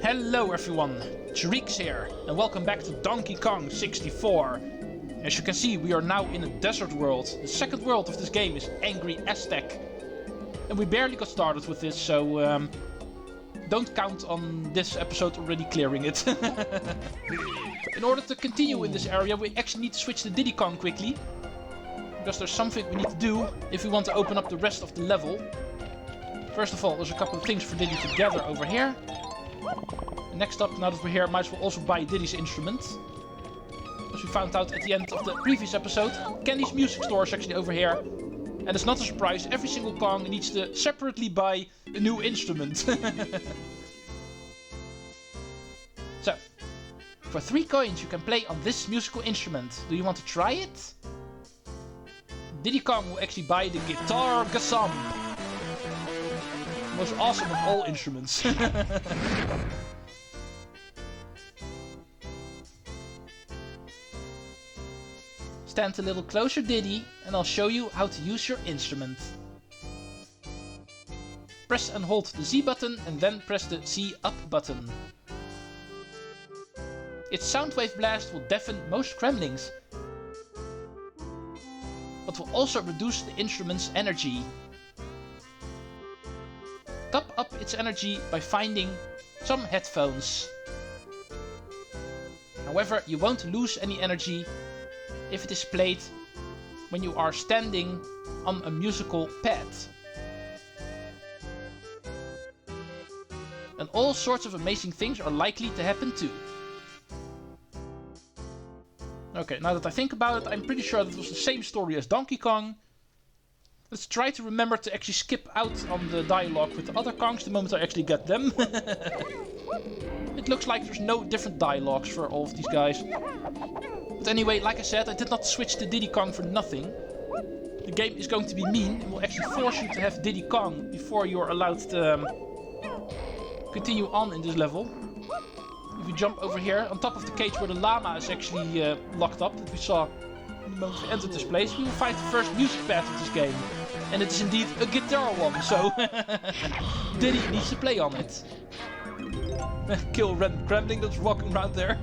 Hello everyone, Treecks here, and welcome back to Donkey Kong 64. As you can see, we are now in a desert world. The second world of this game is Angry Aztec. And we barely got started with this, so don't count on this episode already clearing it. In order to continue in this area, we actually need to switch to Diddy Kong quickly. Because there's something we need to do if we want to open up the rest of the level. First of all, there's a couple of things for Diddy to gather over here. Next up, now that we're here, might as well also buy Diddy's instrument. As we found out at the end of the previous episode, Candy's music store is actually over here. And it's not a surprise, every single Kong needs to separately buy a new instrument. So, for 3 coins you can play on this musical instrument. Do you want to try it? Diddy Kong will actually buy the guitar Gazump. Most awesome of all instruments. Stand a little closer, Diddy, and I'll show you how to use your instrument. Press and hold the Z button and then press the Z up button. Its soundwave blast will deafen most gremlins, but will also reduce the instrument's energy. Top up its energy by finding some headphones. However, you won't lose any energy if it is played when you are standing on a musical pad. And all sorts of amazing things are likely to happen too. Okay, now that I think about it, I'm pretty sure that was the same story as Donkey Kong. Let's try to remember to actually skip out on the dialogue with the other Kongs the moment I actually get them. It looks like there's no different dialogues for all of these guys. But anyway, like I said, I did not switch to Diddy Kong for nothing. The game is going to be mean and will actually force you to have Diddy Kong before you're allowed to continue on in this level. If you jump over here, on top of the cage where the Lama is actually locked up, that we saw the moment we entered this place, we will find the first music pad of this game. And it is indeed a guitar one, so Diddy needs to play on it. Kill random gremlin that's walking around there.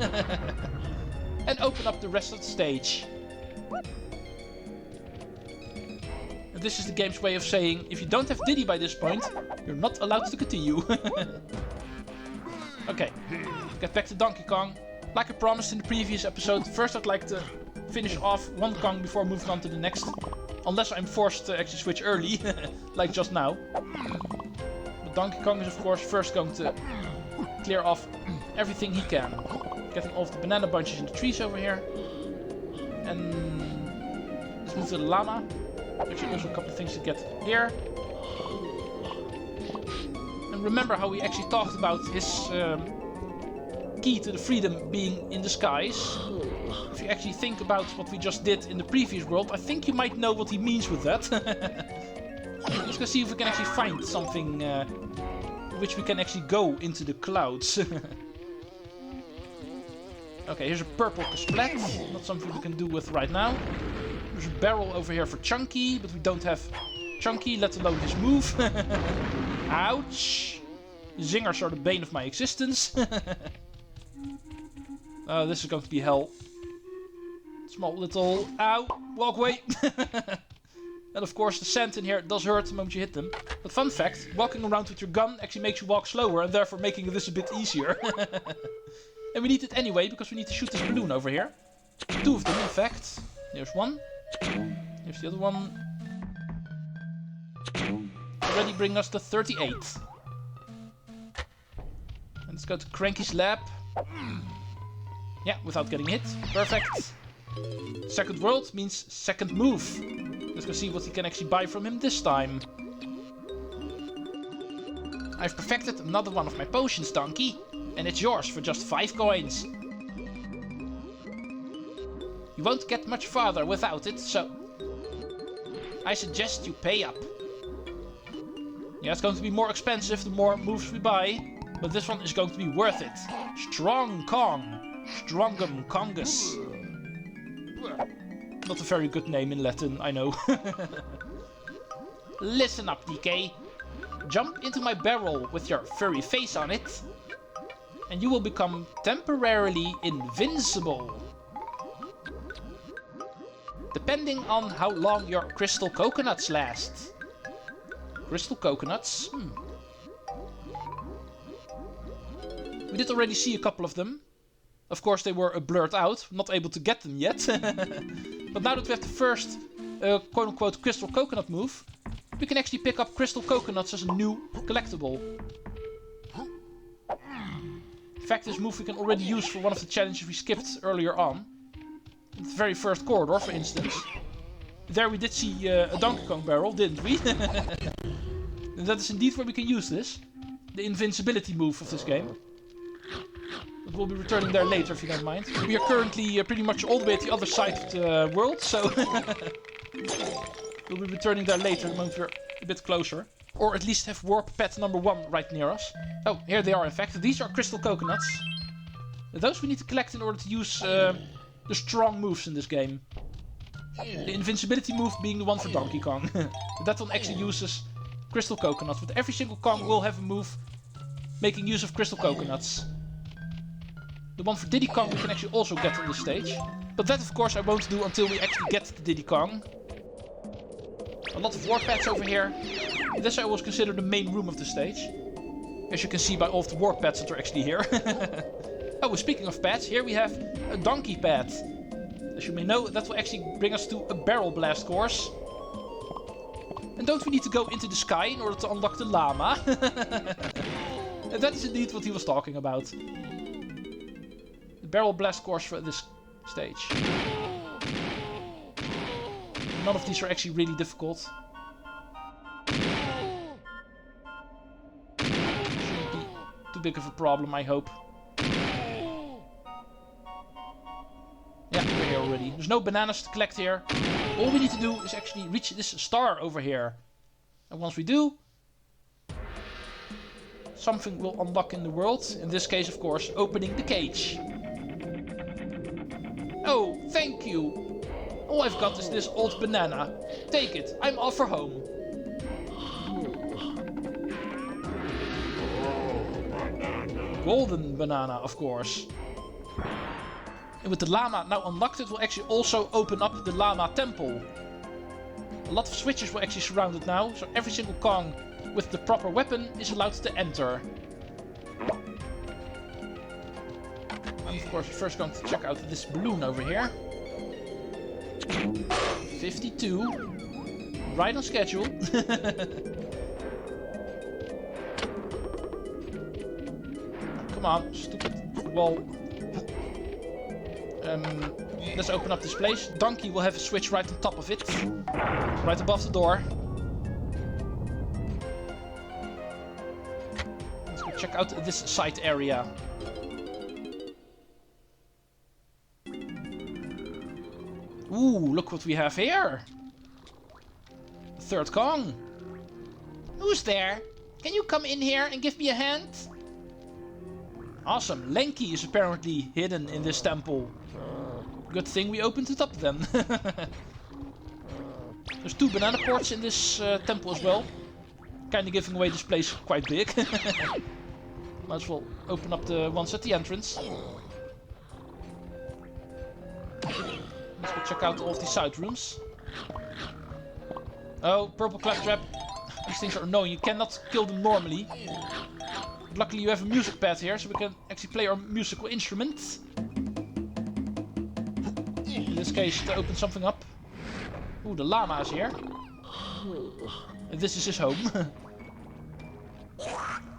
And open up the rest of the stage. And this is the game's way of saying, if you don't have Diddy by this point, you're not allowed to continue. Okay, get back to Donkey Kong. Like I promised in the previous episode, first I'd like to finish off one Kong before moving on to the next. Unless I'm forced to actually switch early, like just now. But Donkey Kong is of course first going to clear off everything he can. Getting all of the banana bunches in the trees over here. And let's move to the Lama. Actually also a couple of things to get here. And remember how we actually talked about his key to the freedom being in the skies. If you actually think about what we just did in the previous world, I think you might know what he means with that. Let's go see if we can actually find something which we can actually go into the clouds. Okay, here's a purple splat. Not something we can do with right now. There's a barrel over here for Chunky, but we don't have Chunky, let alone his move. Ouch! Zingers are the bane of my existence. Oh, this is going to be hell. Small little... Ow! Walk away! And of course the sand in here does hurt the moment you hit them. But fun fact, walking around with your gun actually makes you walk slower and therefore making this a bit easier. And we need it anyway, because we need to shoot this balloon over here. 2 of them, in fact. There's one. Here's the other one. Already bring us to 38. And let's go to Cranky's lab. Yeah, without getting hit. Perfect. Second world means second move. Let's go see what we can actually buy from him this time. I've perfected another one of my potions, Donkey. And it's yours for just 5 coins. You won't get much farther without it, so I suggest you pay up. Yeah, it's going to be more expensive the more moves we buy, but this one is going to be worth it. Strong Kong. Strongum Kongus. Not a very good name in Latin, I know. Listen up, DK. Jump into my barrel with your furry face on it. And you will become temporarily invincible. Depending on how long your crystal coconuts last. Crystal coconuts? We did already see a couple of them. Of course they were blurred out, not able to get them yet. But now that we have the first quote-unquote crystal coconut move, we can actually pick up crystal coconuts as a new collectible. In fact, this move we can already use for one of the challenges we skipped earlier on. In the very first corridor, for instance. There we did see a Donkey Kong barrel, didn't we? And that is indeed where we can use this. The invincibility move of this game. But we'll be returning there later if you don't mind. We are currently pretty much all the way at the other side of the world, so... we'll be returning there later the moment we're a bit closer. Or at least have warp pet number 1 right near us. Oh, here they are in fact. These are crystal coconuts. Those we need to collect in order to use the strong moves in this game. The invincibility move being the one for Donkey Kong. That one actually uses crystal coconuts. But every single Kong will have a move making use of crystal coconuts. The one for Diddy Kong we can actually also get on this stage. But that of course I won't do until we actually get to Diddy Kong. A lot of warp pads over here. This I always consider the main room of the stage. As you can see by all of the warp pads that are actually here. Oh, speaking of pads, here we have a donkey pad. As you may know, that will actually bring us to a barrel blast course. And don't we need to go into the sky in order to unlock the llama? And that is indeed what he was talking about. The barrel blast course for this stage. None of these are actually really difficult. Shouldn't be too big of a problem, I hope. Yeah, we're here already. There's no bananas to collect here. All we need to do is actually reach this star over here. And once we do, something will unlock in the world. In this case, of course, opening the cage. Oh, thank you. All I've got is this old banana. Take it, I'm off for home. Golden banana, of course. And with the llama now unlocked, it will actually also open up the llama temple. A lot of switches will actually surround it now, so every single Kong with the proper weapon is allowed to enter. I'm of course first going to check out this balloon over here. 52. Right on schedule. Come on, stupid wall. Let's open up this place. Donkey will have a switch right on top of it. Right above the door. Let's go check out this side area. Ooh, look what we have here. The third Kong. Who's there? Can you come in here and give me a hand? Awesome. Lanky is apparently hidden in this temple. Good thing we opened it up then. There's 2 banana ports in this temple as well. Kinda giving away this place quite big. Might as well open up the ones at the entrance. Let's go check out all of these side rooms. Oh, purple claptrap. These things are annoying. You cannot kill them normally. But luckily you have a music pad here, so we can actually play our musical instrument. In this case, to open something up. Ooh, the llama is here. And this is his home.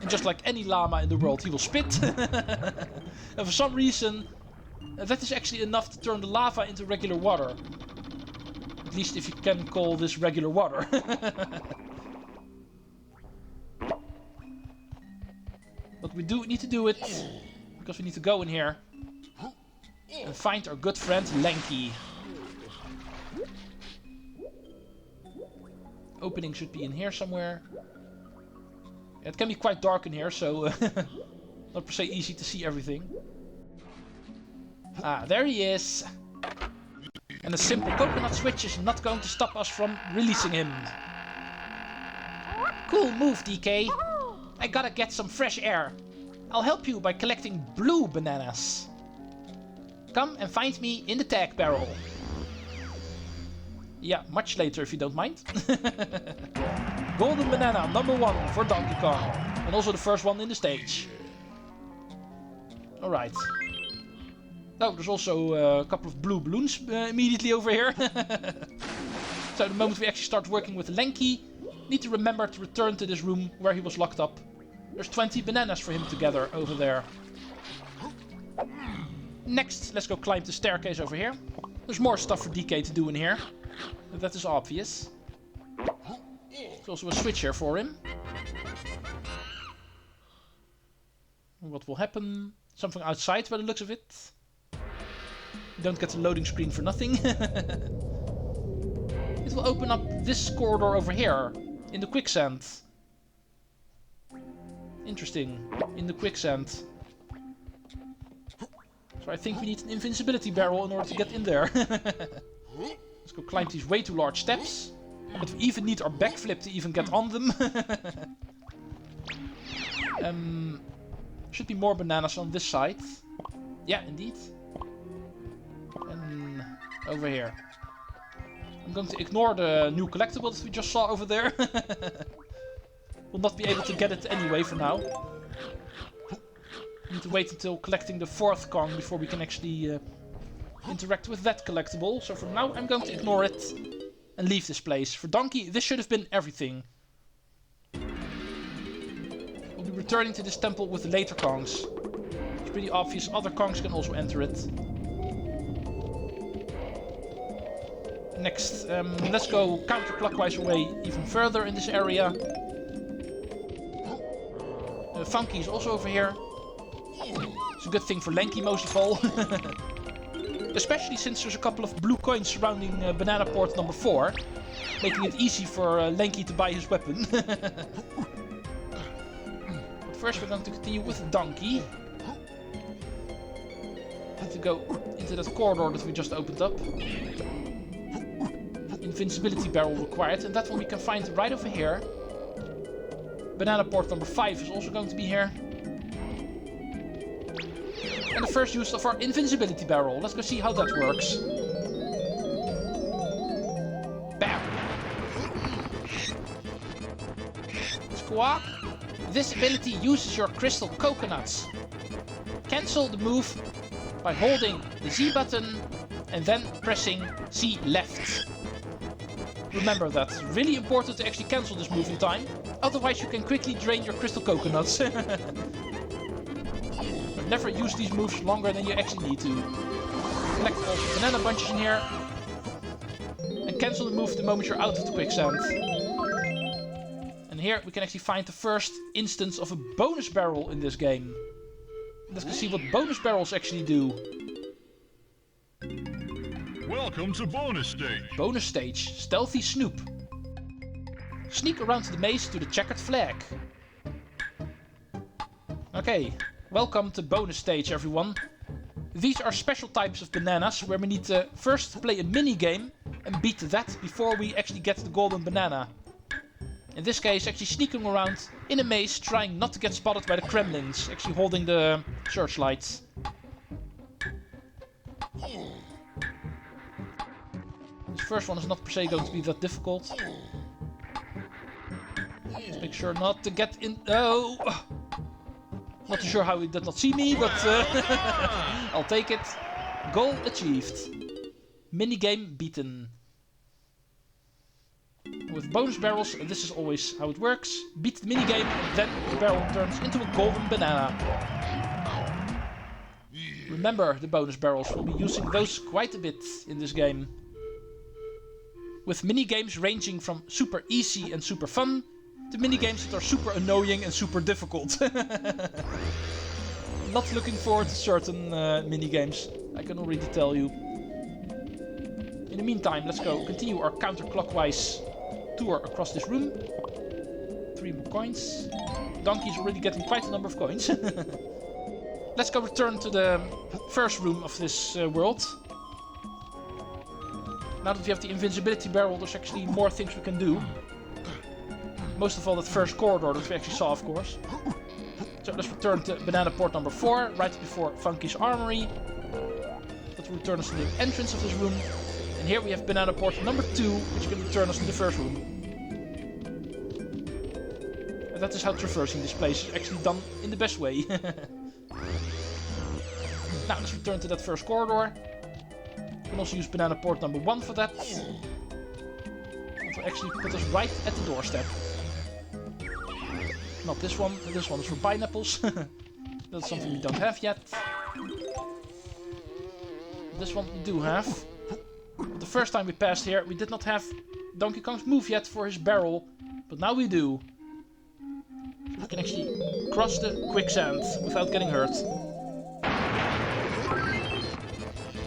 And just like any llama in the world, he will spit. And for some reason, that is actually enough to turn the lava into regular water. At least if you can call this regular water. But we do need to do it, because we need to go in here and find our good friend Lanky. Opening should be in here somewhere. It can be quite dark in here, so not per se easy to see everything. Ah, there he is. And a simple coconut switch is not going to stop us from releasing him. Cool move, DK. I gotta get some fresh air. I'll help you by collecting blue bananas. Come and find me in the tag barrel. Yeah, much later if you don't mind. Golden banana number 1 for Donkey Kong. And also the first one in the stage. Alright. Oh, there's also a couple of blue balloons immediately over here. So the moment we actually start working with Lanky, need to remember to return to this room where he was locked up. There's 20 bananas for him to gather over there. Next, let's go climb the staircase over here. There's more stuff for DK to do in here. That is obvious. There's also a switch here for him. What will happen? Something outside by the looks of it. You don't get the loading screen for nothing. It will open up this corridor over here. In the quicksand. Interesting. In the quicksand. So I think we need an invincibility barrel in order to get in there. Let's go climb these way too large steps. But we even need our backflip to even get on them. Should be more bananas on this side. Yeah, indeed. And over here. I'm going to ignore the new collectible that we just saw over there. We'll not be able to get it anyway for now. Need to wait until collecting the 4th Kong before we can actually interact with that collectible. So for now I'm going to ignore it and leave this place. For Donkey, this should have been everything. We'll be returning to this temple with the later Kongs. It's pretty obvious other Kongs can also enter it. Next, let's go counterclockwise away even further in this area. Funky is also over here. It's a good thing for Lanky most of all. Especially since there's a couple of blue coins surrounding banana port number 4. Making it easy for Lanky to buy his weapon. But first we're going to continue with Donkey. Need to go into that corridor that we just opened up. Invincibility barrel required, and that one we can find right over here. Banana port number 5 is also going to be here. And the first use of our invincibility barrel. Let's go see how that works. Bam! Squawk! This ability uses your crystal coconuts. Cancel the move by holding the Z button and then pressing C left. Remember that. It's really important to actually cancel this move in time. Otherwise you can quickly drain your crystal coconuts. But never use these moves longer than you actually need to. Collect all the banana bunches in here. And cancel the move the moment you're out of the quicksand. And here we can actually find the first instance of a bonus barrel in this game. Let's go see what bonus barrels actually do. Welcome to bonus stage. Bonus stage, Stealthy Snoop. Sneak around the maze to the checkered flag. Okay, welcome to bonus stage everyone. These are special types of bananas where we need to first play a mini game and beat that before we actually get the golden banana. In this case, actually sneaking around in a maze trying not to get spotted by the Kremlins, actually holding the searchlights. This first one is not per se going to be that difficult. Let's make sure not to get in. Oh! Not too sure how he did not see me, but I'll take it. Goal achieved. Minigame beaten. With bonus barrels, this is always how it works. Beat the minigame, then the barrel turns into a golden banana. Remember the bonus barrels, we'll be using those quite a bit in this game. With minigames ranging from super easy and super fun to minigames that are super annoying and super difficult. Not looking forward to certain minigames, I can already tell you. In the meantime, let's go continue our counterclockwise tour across this room. 3 more coins. Donkey's already getting quite a number of coins. Let's go return to the first room of this world. Now that we have the invincibility barrel, there's actually more things we can do. Most of all that first corridor that we actually saw, of course. So let's return to banana port number 4, right before Funky's armory. That will return us to the entrance of this room. And here we have banana port number 2, which can return us to the first room. And that is how traversing this place is actually done in the best way. Now let's return to that first corridor. You can also use banana port number 1 for that. That will actually put us right at the doorstep. Not this one is for pineapples. That's something we don't have yet. This one we do have. But the first time we passed here, we did not have Donkey Kong's move yet for his barrel. But now we do. So we can actually cross the quicksand without getting hurt.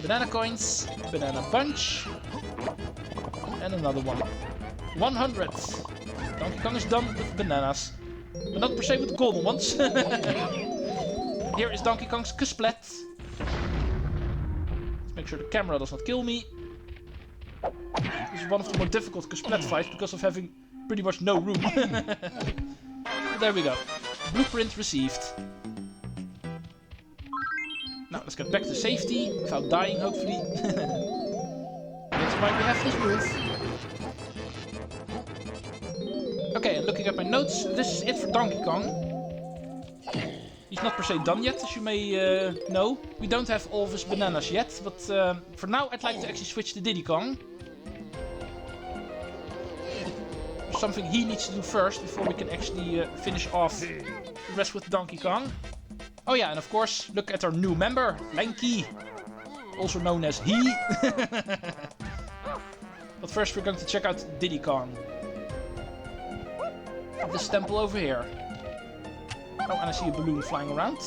Banana coins, banana bunch, and another one. 100. Donkey Kong is done with bananas. But not per se with the golden ones. Here is Donkey Kong's Kasplat. Let's make sure the camera does not kill me. This is one of the more difficult Kasplat fights because of having pretty much no room. There we go. Blueprint received. Now let's get back to safety without dying, hopefully. That's why we have this move. Okay, and looking at my notes, this is it for Donkey Kong. He's not per se done yet, as you may know. We don't have all of his bananas yet, but for now I'd like to actually switch to Diddy Kong. There's something he needs to do first before we can actually finish off the rest with Donkey Kong. Oh yeah, and of course, look at our new member, Lanky. Also known as he. But first we're going to check out Diddy Kong. This temple over here. Oh, and I see a balloon flying around.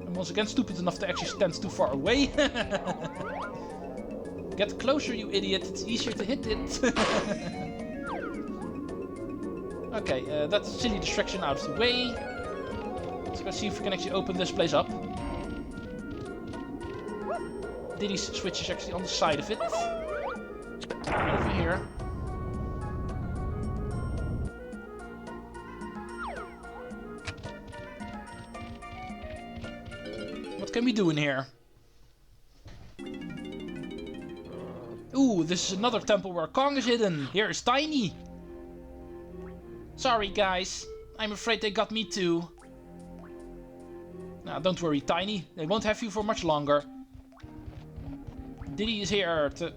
I'm once again stupid enough to actually stand too far away. Get closer, you idiot. It's easier to hit it. Okay, that's a silly distraction out of the way. Let's go see if we can actually open this place up. Diddy's switch is actually on the side of it. Over here. What can we do in here? Ooh, this is another temple where Kong is hidden. Here is Tiny. Sorry guys, I'm afraid they got me too. Now don't worry Tiny, they won't have you for much longer. Diddy is here to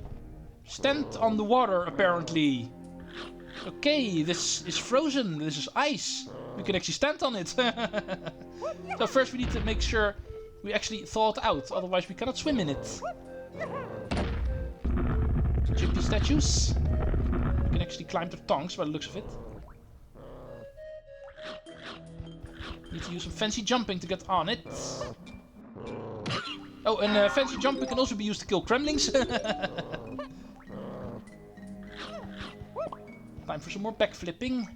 stand on the water, apparently. Okay, this is frozen. This is ice. We can actually stand on it. So first we need to make sure we actually thaw it out. Otherwise we cannot swim in it. Chippy statues. We can actually climb their tongues by the looks of it. Need to use some fancy jumping to get on it. Oh, and fancy jumping can also be used to kill Kremlings. Time for some more backflipping.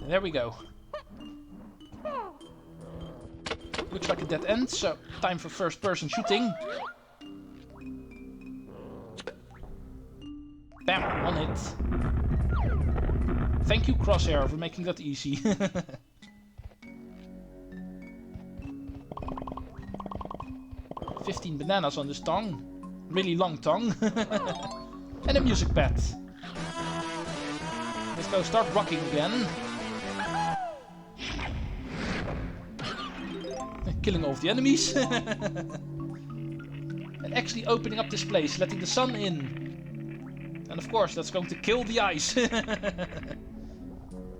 There we go. Looks like a dead end, so time for first person shooting. Bam, on it. Thank you Crosshair for making that easy. 15 bananas on this tongue. Really long tongue. And a music pad. Let's go start rocking again. Killing all of the enemies. And actually opening up this place, letting the sun in. And of course, that's going to kill the ice.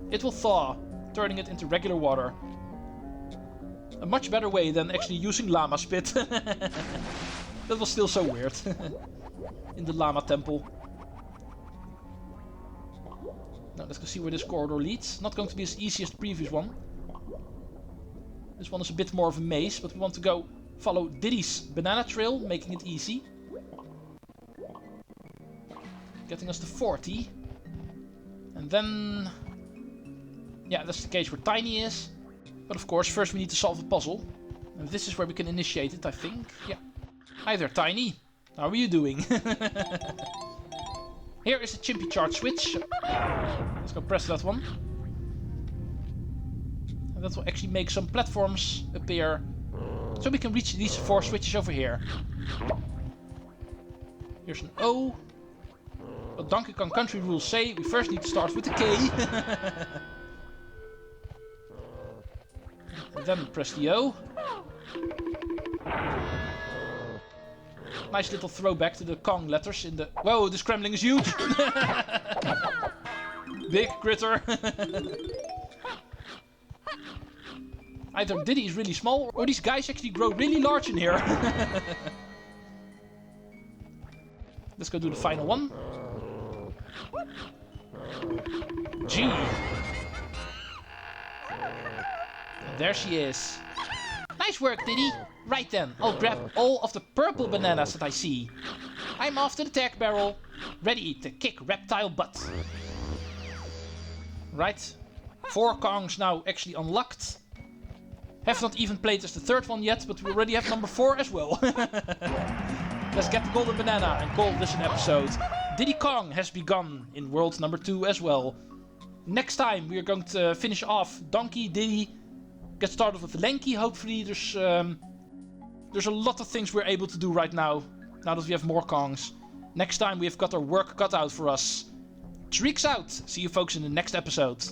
It will thaw, turning it into regular water. A much better way than actually using Lama spit. That was still so weird. In the Lama temple. Now let's go see where this corridor leads. Not going to be as easy as the previous one. This one is a bit more of a maze, but we want to go follow Diddy's banana trail, making it easy. Getting us to 40. And then... yeah, that's the cage where Tiny is. But of course, first we need to solve a puzzle. And this is where we can initiate it, I think. Yeah. Hi there, Tiny. How are you doing? Here is a chimpy charge switch. Let's go press that one. And that will actually make some platforms appear. So we can reach these 4 switches over here. Here's an O. What Donkey Kong Country rules say, we first need to start with the K. And then press the O. Nice little throwback to the Kong letters in the... Whoa, the scrambling is huge! Big critter! Either Diddy is really small, or these guys actually grow really large in here. Let's go do the final one. G. And there she is. Nice work, Diddy. Right then, I'll grab all of the purple bananas that I see. I'm off to the tag barrel, ready to kick reptile butt. Right, 4 Kongs now actually unlocked. Have not even played as the 3rd one yet, but we already have number 4 as well. Let's get the golden banana and call this an episode. Diddy Kong has begun in world number 2 as well. Next time we are going to finish off Donkey, Diddy, get started with Lanky. Hopefully there's a lot of things we're able to do right now that we have more Kongs. Next time we have got our work cut out for us. Treecks out! See you folks in the next episode.